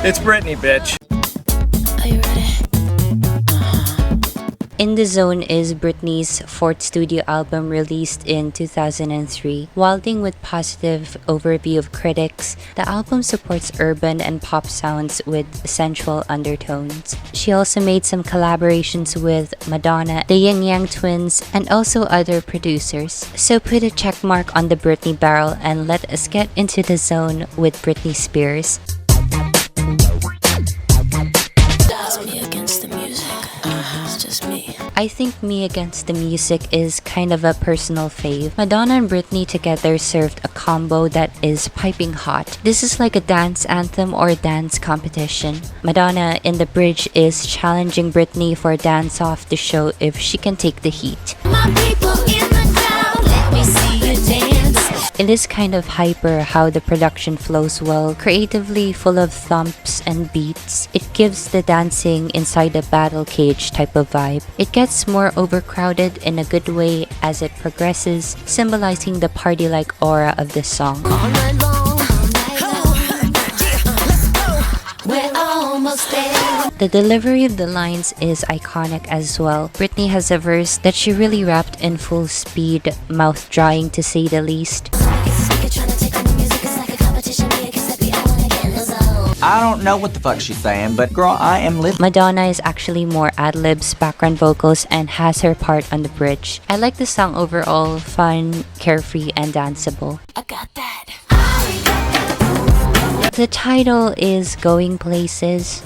It's Britney, bitch. Are you ready? In the Zone is Britney's fourth studio album released in 2003. While dealing with positive overview of critics, the album supports urban and pop sounds with sensual undertones. She also made some collaborations with Madonna, the Yin Yang Twins, and also other producers. So put a check mark on the Britney barrel and let us get into the zone with Britney Spears. That's me against the music. It's just me. I think Me Against the Music is kind of a personal fave. Madonna and Britney together served a combo that is piping hot. This is like a dance anthem or dance competition. Madonna in the bridge is challenging Britney for a dance-off to show if she can take the heat. My people in the crowd, let me see you dance. It is kind of hyper how the production flows well, creatively full of thumps and beats. It gives the dancing inside a battle cage type of vibe. It gets more overcrowded in a good way as it progresses, symbolizing the party-like aura of the song. All night long, let's go. We're almost there. The delivery of the lines is iconic as well. Britney has a verse that she really rapped in full speed, mouth-drying to say the least. I don't know what the fuck she's saying, but girl, I am living. Madonna is actually more ad-libs, background vocals, and has her part on the bridge. I like the song overall, fun, carefree, and danceable. I got that. The title is Going Places.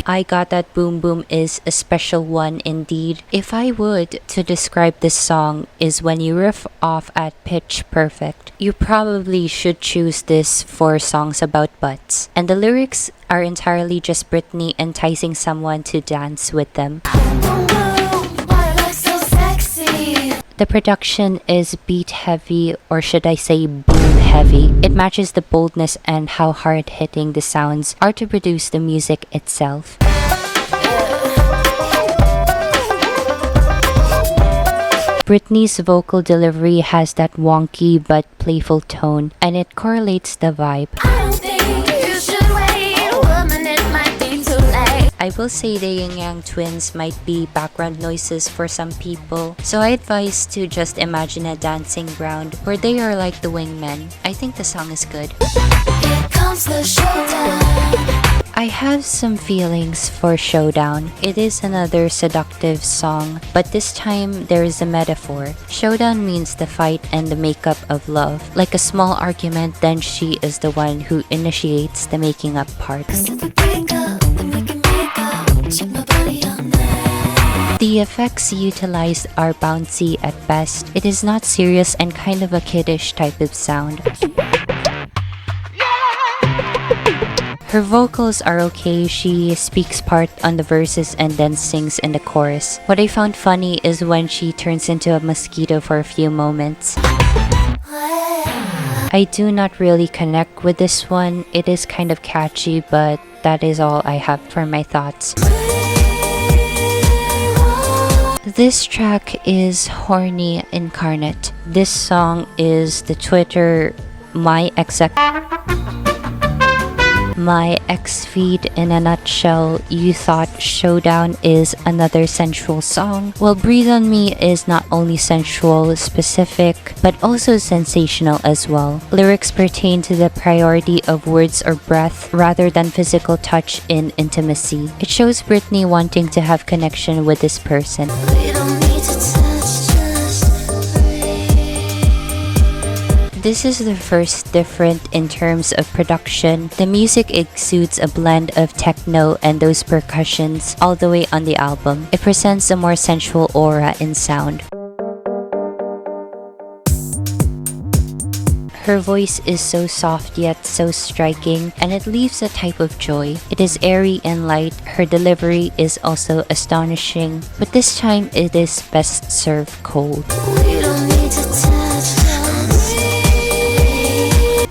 I Got That Boom Boom is a special one indeed. If I would to describe this song is when you riff off at pitch perfect. You probably should choose this for songs about butts. And the lyrics are entirely just Britney enticing someone to dance with them. The production is beat heavy, or should I say boom heavy. It matches the boldness and how hard-hitting the sounds are to produce the music itself. Britney's vocal delivery has that wonky but playful tone, and it correlates the vibe. I don't think you should wait, woman, it might be too late. I will say the Yin Yang Twins might be background noises for some people, so I advise to just imagine a dancing ground where they are like the wingmen. I think the song is good. Here comes the showdown. I have some feelings for Showdown. It is another seductive song, but this time there is a metaphor. Showdown means the fight and the makeup of love. Like a small argument, then she is the one who initiates the making up part. The effects utilized are bouncy at best. It is not serious and kind of a kiddish type of sound. Her vocals are okay. She speaks part on the verses and then sings in the chorus. What I found funny is when she turns into a mosquito for a few moments. I do not really connect with this one. It is kind of catchy, but that is all I have for my thoughts. This track is horny incarnate. This song is the Twitter My ex feed in a nutshell. You thought Showdown is another sensual song? Well, Breathe on Me is not only sensual, specific, but also sensational as well. Lyrics pertain to the priority of words or breath rather than physical touch in intimacy. It shows Britney wanting to have connection with this person. We don't need to touch, just This is the first different in terms of production. The music exudes a blend of techno and those percussions all the way on the album. It presents a more sensual aura in sound. Her voice is so soft yet so striking, and it leaves a type of joy. It is airy and light. Her delivery is also astonishing, but this time it is best served cold. we don't need to touch,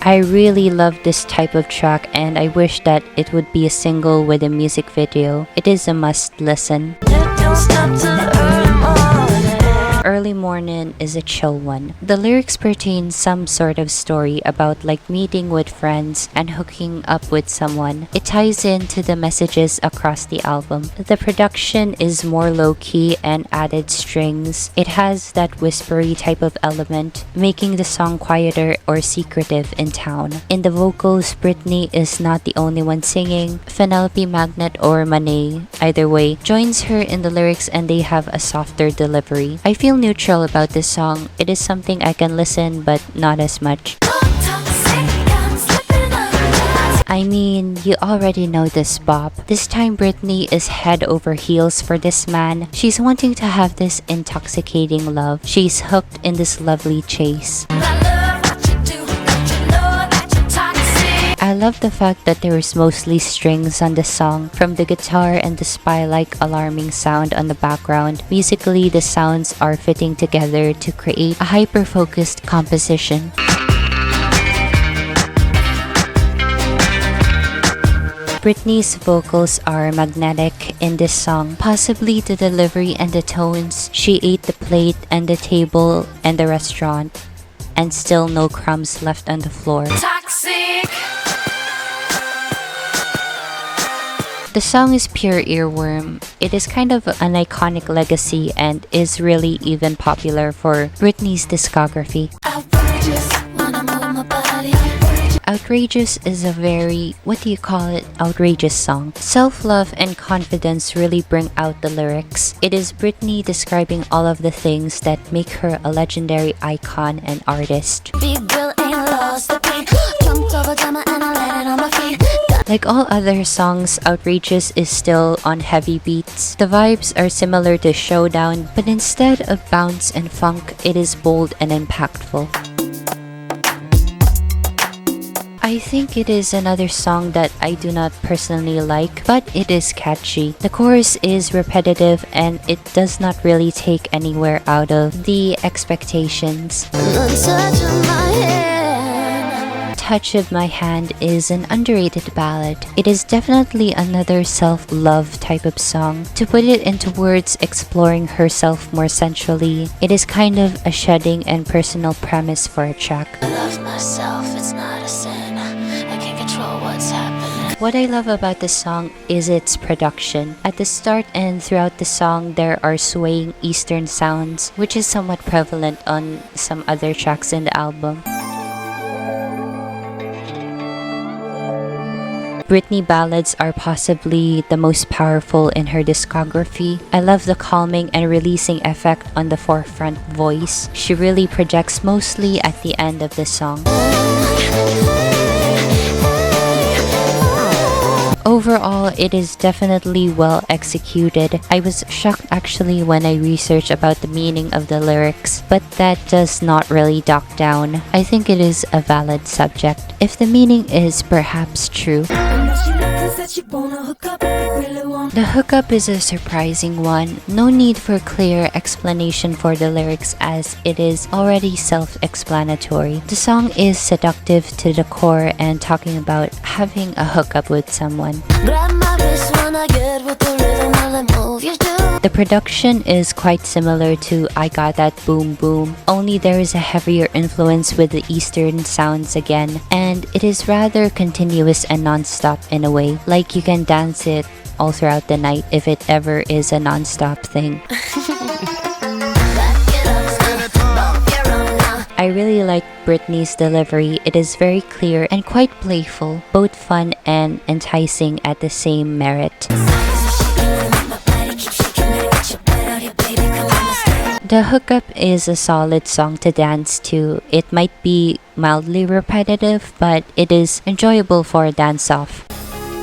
I really love this type of track, and I wish that it would be a single with a music video. It is a must listen. don't stop till the early morning. 𝕬𝕤𝕚𝕤𝕚 is a chill one. The lyrics pertain some sort of story about like meeting with friends and hooking up with someone. It ties into the messages across the album. The production is more low-key and added strings. It has that whispery type of element, making the song quieter or secretive in town. In the vocals, Britney is not the only one singing. 𝕊𝕠𝕚𝕚𝕚𝕚, either way, joins her in the lyrics and they have a softer delivery. I feel neutral about this song. It is something I can listen but not as much. I mean, you already know this bop. This time Britney is head over heels for this man. She's wanting to have this intoxicating love. She's hooked in this lovely chase. I love the fact that there is mostly strings on the song, from the guitar and the spy-like alarming sound on the background. Musically, the sounds are fitting together to create a hyper-focused composition. Britney's vocals are magnetic in this song, possibly the delivery and the tones. She ate the plate and the table and the restaurant, and still no crumbs left on the floor. Toxic. The song is pure earworm. It is kind of an iconic legacy and is really even popular for Britney's discography. Outrageous is a very, outrageous song. Self-love and confidence really bring out the lyrics. It is Britney describing all of the things that make her a legendary icon and artist. Big girl ain't lost the pain. Jumped over drama and I landed on my feet. Like all other songs, Outrageous is still on heavy beats. The vibes are similar to Showdown, but instead of bounce and funk, it is bold and impactful. I think it is another song that I do not personally like, but it is catchy. The chorus is repetitive and it does not really take anywhere out of the expectations. Touch of My Hand is an underrated ballad. It is definitely another self-love type of song. To put it into words, exploring herself more sensually, it is kind of a shedding and personal premise for a track. I love myself, it's not a sin. I can't control what's happening. What I love about this song is its production. At the start and throughout the song, there are swaying Eastern sounds, which is somewhat prevalent on some other tracks in the album. Britney ballads are possibly the most powerful in her discography. I love the calming and releasing effect on the forefront voice. She really projects mostly at the end of the song. Overall, it is definitely well executed. I was shocked actually when I researched about the meaning of the lyrics, but that does not really dock down. I think it is a valid subject, if the meaning is perhaps true. The hookup is a surprising one. No need for clear explanation for the lyrics as it is already self-explanatory. The song is seductive to the core and talking about having a hookup with someone. Grab my wrist when I get with the rhythm of the move you do. The production is quite similar to I Got That Boom Boom, only there is a heavier influence with the Eastern sounds again, and it is rather continuous and non-stop in a way, like you can dance it all throughout the night if it ever is a non-stop thing. I really like Britney's delivery. It is very clear and quite playful, both fun and enticing at the same merit. The hookup is a solid song to dance to. It might be mildly repetitive, but it is enjoyable for a dance-off.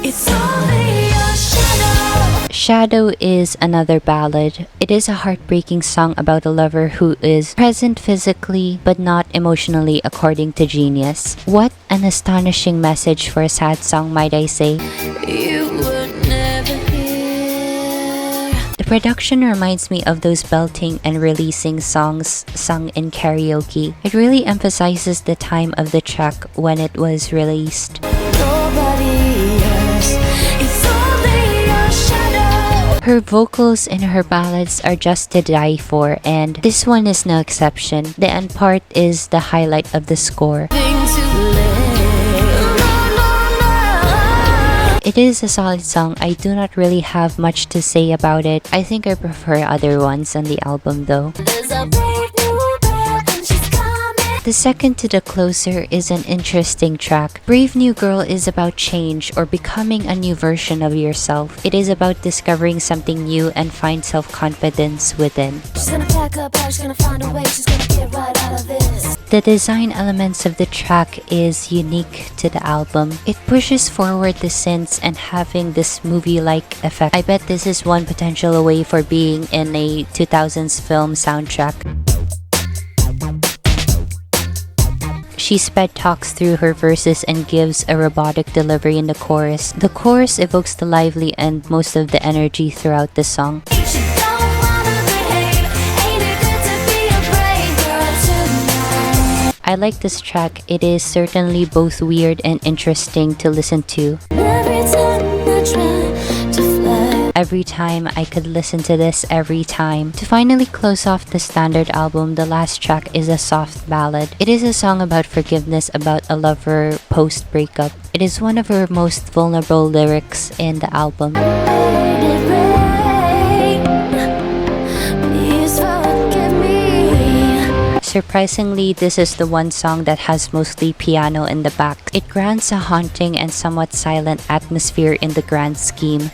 It's only your shadow. Shadow is another ballad. It is a heartbreaking song about a lover who is present physically but not emotionally, according to Genius. What an astonishing message for a sad song, might I say. You would never hear. The production reminds me of those belting and releasing songs sung in karaoke. It really emphasizes the time of the track when it was released. Nobody else. It's only your shadow. Her vocals and her ballads are just to die for, and this one is no exception. The end part is the highlight of the score. It is a solid song. I do not really have much to say about it. I think I prefer other ones on the album though. The second to the closer is an interesting track. Brave New Girl is about change or becoming a new version of yourself. It is about discovering something new and find self-confidence within. She's gonna pack up, she's gonna find a way, she's gonna get right out of this. The design elements of the track is unique to the album. It pushes forward the synths and having this movie-like effect. I bet this is one potential way for being in a 2000s film soundtrack. She sped talks through her verses and gives a robotic delivery in the chorus. The chorus evokes the lively and most of the energy throughout the song. I like this track. It is certainly both weird and interesting to listen to. Every time I could listen to this every time. To finally close off the standard album, the last track is a soft ballad. It is a song about forgiveness, about a lover post-breakup. It is one of her most vulnerable lyrics in the album. Surprisingly, this is the one song that has mostly piano in the back. It grants a haunting and somewhat silent atmosphere in the grand scheme.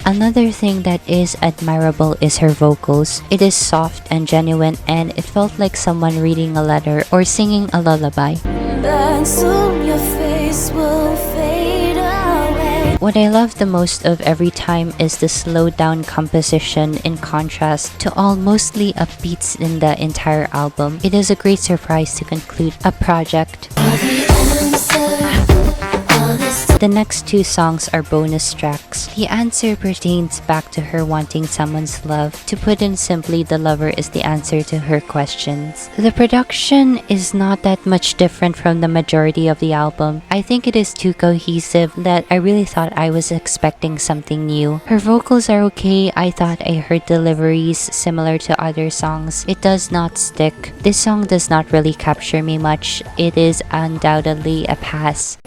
Another thing that is admirable is her vocals. It is soft and genuine, and it felt like someone reading a letter or singing a lullaby. And soon your face will fade away. What I love the most of Every Time is the slowed down composition in contrast to all mostly upbeats in the entire album. It is a great surprise to conclude a project. The next two songs are bonus tracks. The answer pertains back to her wanting someone's love. To put in simply, the lover is the answer to her questions. The production is not that much different from the majority of the album. I think it is too cohesive that I really thought I was expecting something new. Her vocals are okay. I thought I heard deliveries similar to other songs. It does not stick. This song does not really capture me much. It is undoubtedly a pass.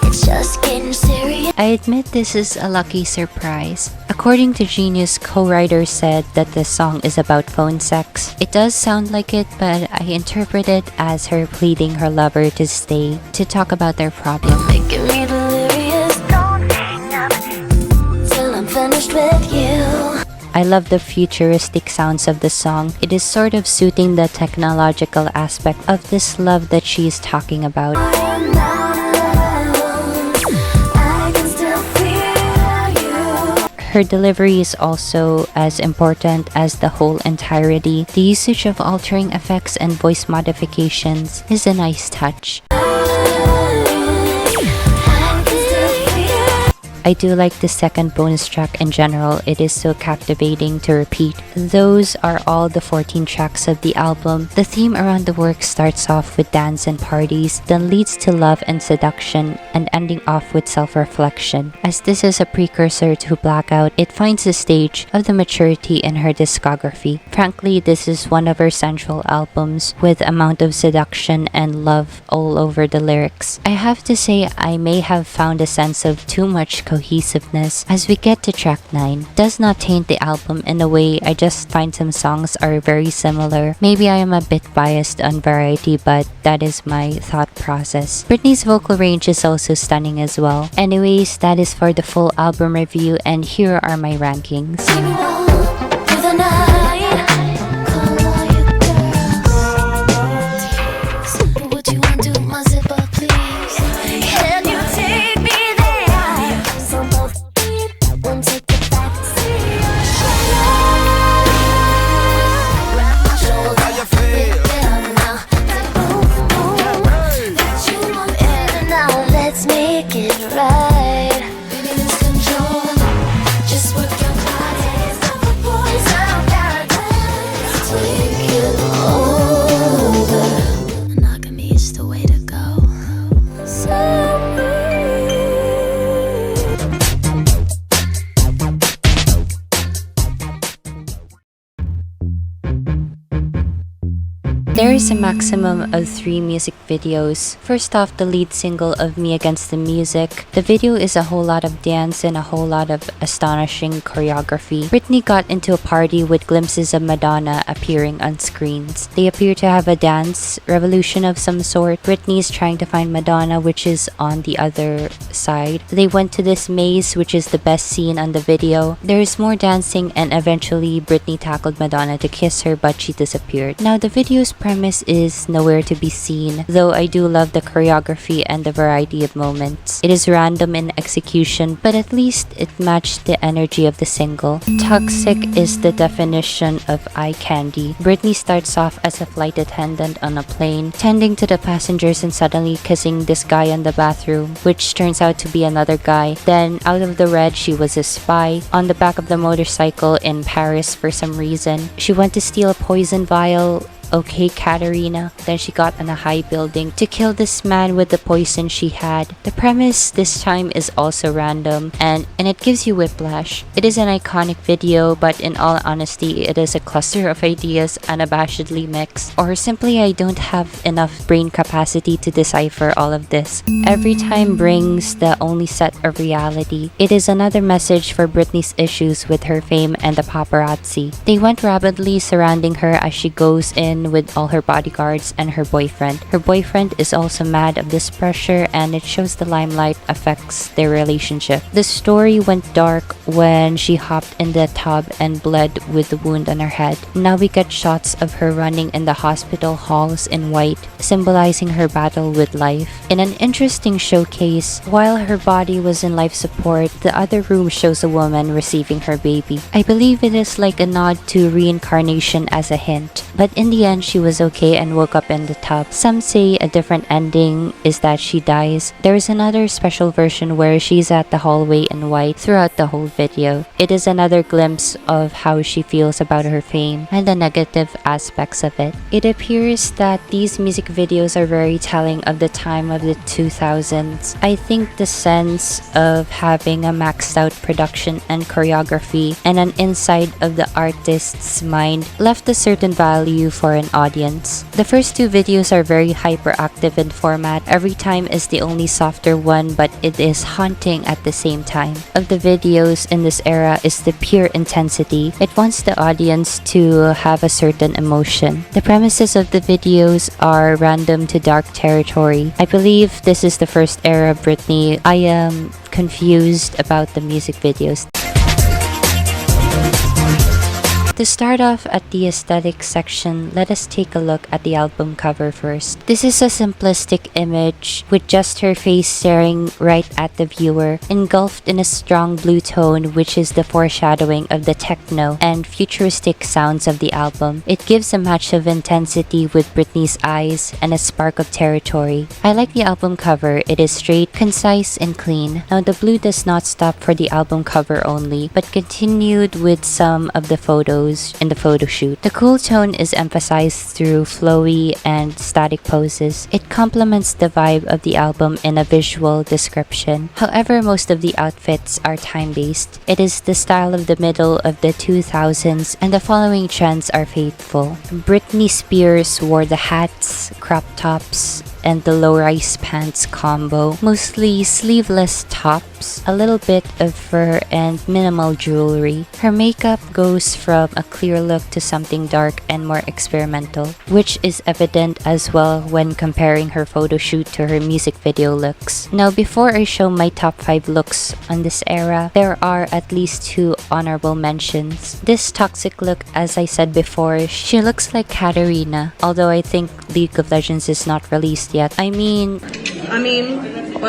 It's just getting serious. I admit this is a lucky surprise. According to Genius, co-writer said that the song is about phone sex. It does sound like it, but I interpret it as her pleading her lover to stay, to talk about their problem. Making me delirious. Don't hang up till I'm finished with you. I love the futuristic sounds of the song. It is sort of suiting the technological aspect of this love that she is talking about. Her delivery is also as important as the whole entirety. The usage of altering effects and voice modifications is a nice touch. I do like the second bonus track in general. It is so captivating to repeat. Those are all the 14 tracks of the album. The theme around the work starts off with dance and parties, then leads to love and seduction, and ending off with self-reflection. As this is a precursor to Blackout, it finds the stage of the maturity in her discography. Frankly, this is one of her central albums with amount of seduction and love all over the lyrics. I have to say I may have found a sense of too much cohesiveness as we get to track 9. Does not taint the album in a way. I just find some songs are very similar. Maybe I am a bit biased on variety, but that is my thought process. Britney's vocal range is also stunning as well. Anyways, that is for the full album review, and here are my rankings. Right. Baby, lose control. Just work your body. There is a maximum of 3 music videos. First off, the lead single of Me Against the Music. The video is a whole lot of dance and a whole lot of astonishing choreography. Britney got into a party with glimpses of Madonna appearing on screens. They appear to have a dance revolution of some sort. Britney is trying to find Madonna, which is on the other side. They went to this maze, which is the best scene on the video. There is more dancing, and eventually Britney tackled Madonna to kiss her, but she disappeared. Now, the video's premise is nowhere to be seen, though I do love the choreography and the variety of moments. It is random in execution, but at least it matched the energy of the single. Toxic is the definition of eye candy. Britney starts off as a flight attendant on a plane, tending to the passengers and suddenly kissing this guy in the bathroom, which turns out to be another guy. Then, out of the red, she was a spy. On the back of the motorcycle in Paris for some reason, she went to steal a poison vial. Okay, Katerina. Then she got on a high building to kill this man with the poison she had. The premise this time is also random and it gives you whiplash. It is an iconic video, but in all honesty, it is a cluster of ideas unabashedly mixed, or simply I don't have enough brain capacity to decipher all of this. Every time brings the only set of reality. It is another message for Britney's issues with her fame and the paparazzi. They went rapidly surrounding her as she goes in with all her bodyguards and her boyfriend. Her boyfriend is also mad of this pressure, and it shows the limelight affects their relationship. The story went dark when she hopped in the tub and bled with the wound on her head. Now we get shots of her running in the hospital halls in white, symbolizing her battle with life. In an interesting showcase, while her body was in life support, the other room shows a woman receiving her baby. I believe it is like a nod to reincarnation as a hint, but in the end she was okay and woke up in the tub. Some say a different ending is that she dies. There is another special version where she's at the hallway in white throughout the whole video. It is another glimpse of how she feels about her fame and the negative aspects of it. It appears that these music videos are very telling of the time of the 2000s. I think the sense of having a maxed out production and choreography and an insight of the artist's mind left a certain value for an audience. The first 2 videos are very hyperactive in format. Every time is the only softer one, but it is haunting at the same time. Of the videos in this era is the pure intensity. It wants the audience to have a certain emotion. The premises of the videos are random to dark territory. I believe this is the first era of Britney. I am confused about the music videos. To start off at the aesthetics section, let us take a look at the album cover first. This is a simplistic image with just her face staring right at the viewer, engulfed in a strong blue tone, which is the foreshadowing of the techno and futuristic sounds of the album. It gives a match of intensity with Britney's eyes and a spark of territory. I like the album cover. It is straight, concise, and clean. Now, the blue does not stop for the album cover only, but continued with some of the photos in the photo shoot. The cool tone is emphasized through flowy and static poses. It complements the vibe of the album in a visual description. However, most of the outfits are time-based. It is the style of the middle of the 2000s, and the following trends are faithful. Britney Spears wore the hats, crop tops, and the low-rise pants combo, mostly sleeveless tops, a little bit of fur, and minimal jewelry. Her makeup goes from a clear look to something dark and more experimental, which is evident as well when comparing her photo shoot to her music video looks. Now, before I show my top 5 looks on this era, there are at least 2 honorable mentions. This toxic look, as I said before, she looks like Katerina, although I think League of Legends is not released yet. I mean, let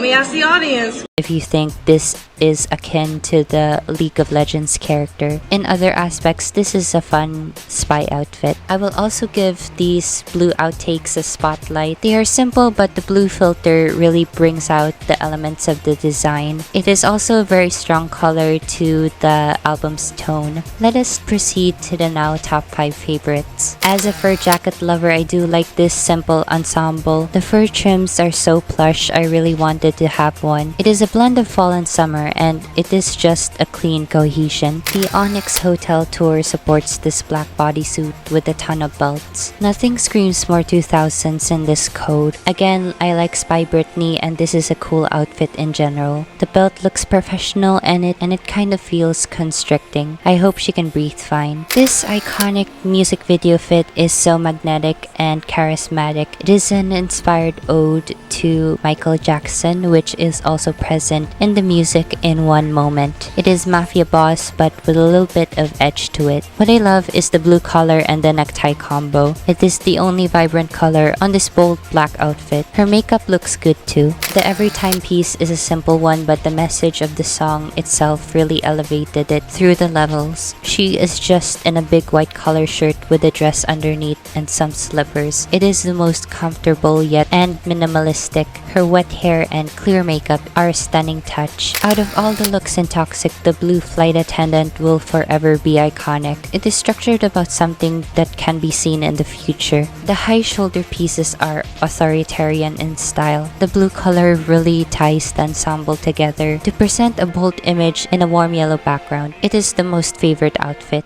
me ask the audience. If you think this is akin to the League of Legends character. In other aspects, this is a fun spy outfit. I will also give these blue outtakes a spotlight. They are simple, but the blue filter really brings out the elements of the design. It is also a very strong color to the album's tone. Let us proceed to the now top 5 favorites. As a fur jacket lover, I do like this simple ensemble. The fur trims are so plush, I really want wanted to have one. It is a blend of fall and summer, and it is just a clean cohesion. The Onyx Hotel tour supports this black bodysuit with a ton of belts. Nothing screams more 2000s in this code. Again, I like Spy Britney, and this is a cool outfit in general. The belt looks professional and it kind of feels constricting. I hope she can breathe fine. This iconic music video fit is so magnetic and charismatic. It is an inspired ode to Michael Jackson, which is also present in the music in one moment. It is mafia boss but with a little bit of edge to it. What I love is the blue collar and the necktie combo. It is the only vibrant color on this bold black outfit. Her makeup looks good too. The every time piece is a simple one, but the message of the song itself really elevated it through the levels. She is just in a big white collar shirt with a dress underneath and some slippers. It is the most comfortable yet and minimalistic. Her wet hair and clear makeup are a stunning touch. Out of all the looks in Toxic, the blue flight attendant will forever be iconic. It is structured about something that can be seen in the future. The high shoulder pieces are authoritarian in style. The blue color really ties the ensemble together to present a bold image in a warm yellow background. It is the most favorite outfit.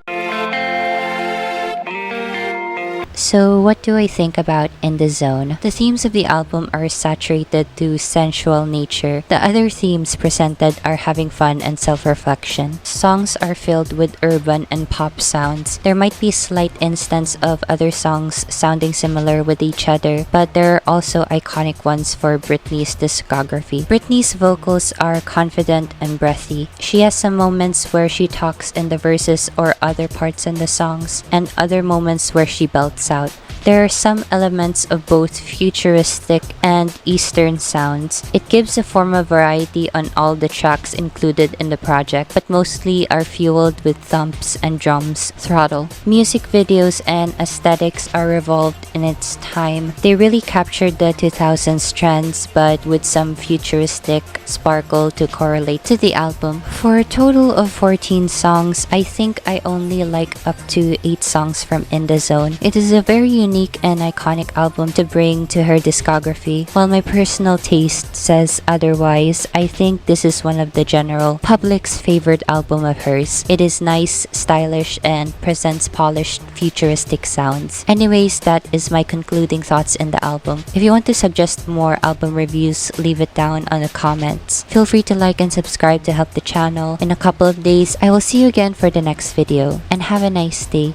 So what do I think about In the Zone? The themes of the album are saturated to sensual nature. The other themes presented are having fun and self-reflection. Songs are filled with urban and pop sounds. There might be slight instance of other songs sounding similar with each other, but there are also iconic ones for Britney's discography. Britney's vocals are confident and breathy. She has some moments where she talks in the verses or other parts in the songs, and other moments where she belts out. There are some elements of both futuristic and Eastern sounds. It gives a form of variety on all the tracks included in the project, but mostly are fueled with thumps and drums throttle. Music videos and aesthetics are revolved in its time. They really captured the 2000s trends, but with some futuristic sparkle to correlate to the album. For a total of 14 songs, I think I only like up to 8 songs from In the Zone. It is a very unique and iconic album to bring to her discography. While my personal taste says otherwise, I think this is one of the general public's favorite album of hers. It is nice, stylish, and presents polished, futuristic sounds. Anyways, that is my concluding thoughts in the album. If you want to suggest more album reviews, leave it down on the comments. Feel free to like and subscribe to help the channel. In a couple of days, I will see you again for the next video, and have a nice day.